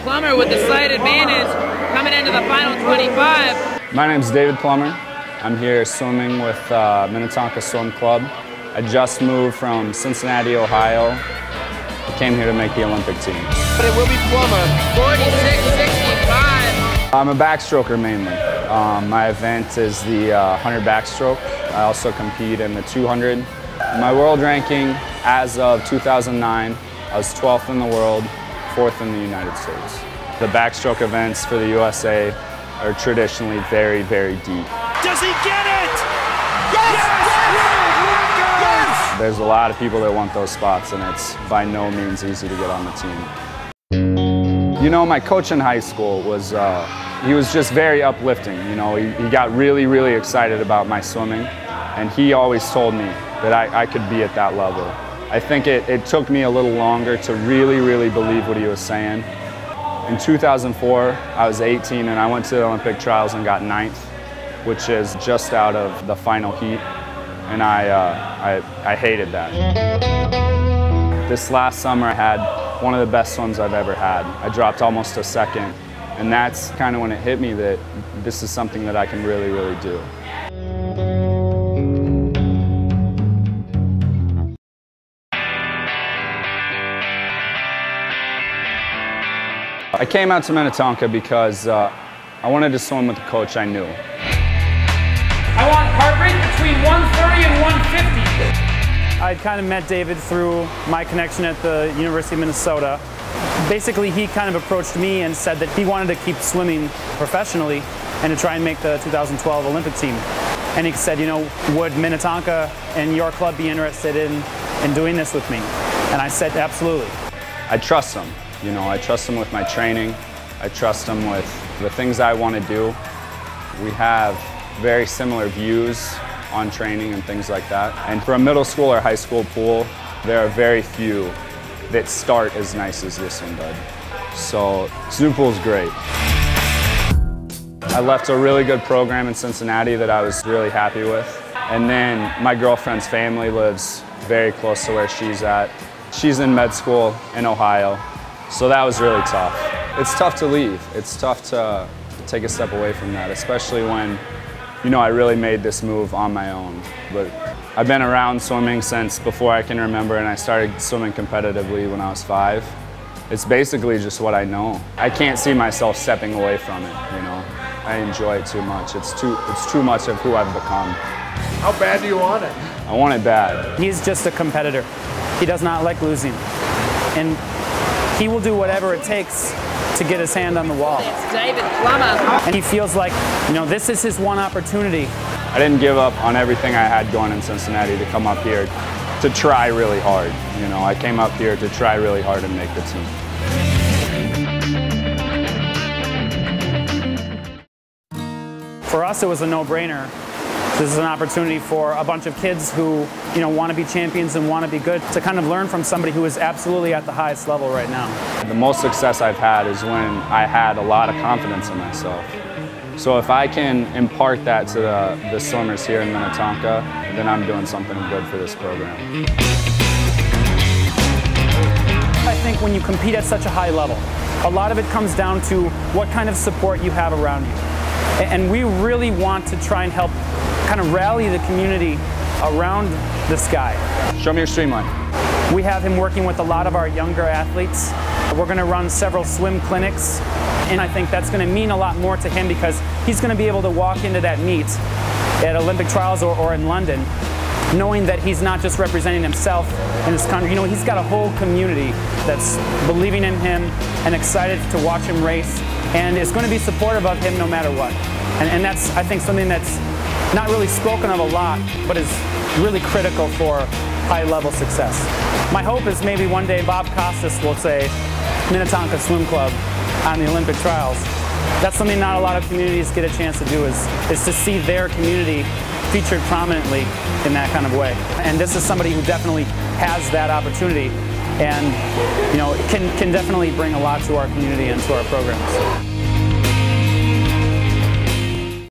Plummer with the slight advantage coming into the final 25. My name's David Plummer. I'm here swimming with Minnetonka Swim Club. I just moved from Cincinnati, Ohio. I came here to make the Olympic team. But it will be Plummer. 46.65. I'm a backstroker mainly. My event is the 100 backstroke. I also compete in the 200. My world ranking as of 2009, I was 12th in the world, 4th in the United States. The backstroke events for the USA are traditionally very, very deep. Does he get it? Yes! Yes! There's a lot of people that want those spots, and it's by no means easy to get on the team. You know, my coach in high school was, he was just very uplifting. You know, he got really, really excited about my swimming, and he always told me that I could be at that level. I think it took me a little longer to really, really believe what he was saying. In 2004, I was 18 and I went to the Olympic trials and got 9th, which is just out of the final heat, and I hated that. This last summer I had one of the best swims I've ever had. I dropped almost a second, and that's kind of when it hit me that this is something that I can really, really do. I came out to Minnetonka because I wanted to swim with a coach I knew. I want heart rate between 130 and 150. I kind of met David through my connection at the University of Minnesota. Basically, he kind of approached me and said that he wanted to keep swimming professionally and to try and make the 2012 Olympic team. And he said, you know, would Minnetonka and your club be interested in doing this with me? And I said, absolutely. I trust him. You know, I trust him with my training. I trust him with the things I want to do. We have very similar views on training and things like that. And for a middle school or high school pool, there are very few that start as nice as this one did. So Zoo Pool's great. I left a really good program in Cincinnati that I was really happy with. And then my girlfriend's family lives very close to where she's at. She's in med school in Ohio. So that was really tough. It's tough to leave. It's tough to take a step away from that, especially when, you know, I really made this move on my own. But I've been around swimming since before I can remember, and I started swimming competitively when I was 5. It's basically just what I know. I can't see myself stepping away from it, you know. I enjoy it too much. It's too much of who I've become. How bad do you want it? I want it bad. He's just a competitor. He does not like losing. And he will do whatever it takes to get his hand on the wall. It's David Plummer. And he feels like, you know, this is his one opportunity. I didn't give up on everything I had going in Cincinnati to come up here to try really hard. You know, I came up here to try really hard and make the team. For us, it was a no-brainer. This is an opportunity for a bunch of kids who, you know, want to be champions and want to be good to kind of learn from somebody who is absolutely at the highest level right now. The most success I've had is when I had a lot of confidence in myself. So if I can impart that to the swimmers here in Minnetonka, then I'm doing something good for this program. I think when you compete at such a high level, a lot of it comes down to what kind of support you have around you. And we really want to try and help kind of rally the community around this guy. Show me your streamline. We have him working with a lot of our younger athletes. We're going to run several swim clinics, and I think that's going to mean a lot more to him because he's going to be able to walk into that meet at Olympic trials or in London knowing that he's not just representing himself in his country. You know, he's got a whole community that's believing in him and excited to watch him race and is going to be supportive of him no matter what. And that's, I think, something that's not really spoken of a lot, but is really critical for high-level success. My hope is maybe one day Bob Costas will say Minnetonka Swim Club on the Olympic trials. That's something not a lot of communities get a chance to do, is to see their community featured prominently in that kind of way. And this is somebody who definitely has that opportunity and, you know, can definitely bring a lot to our community and to our programs.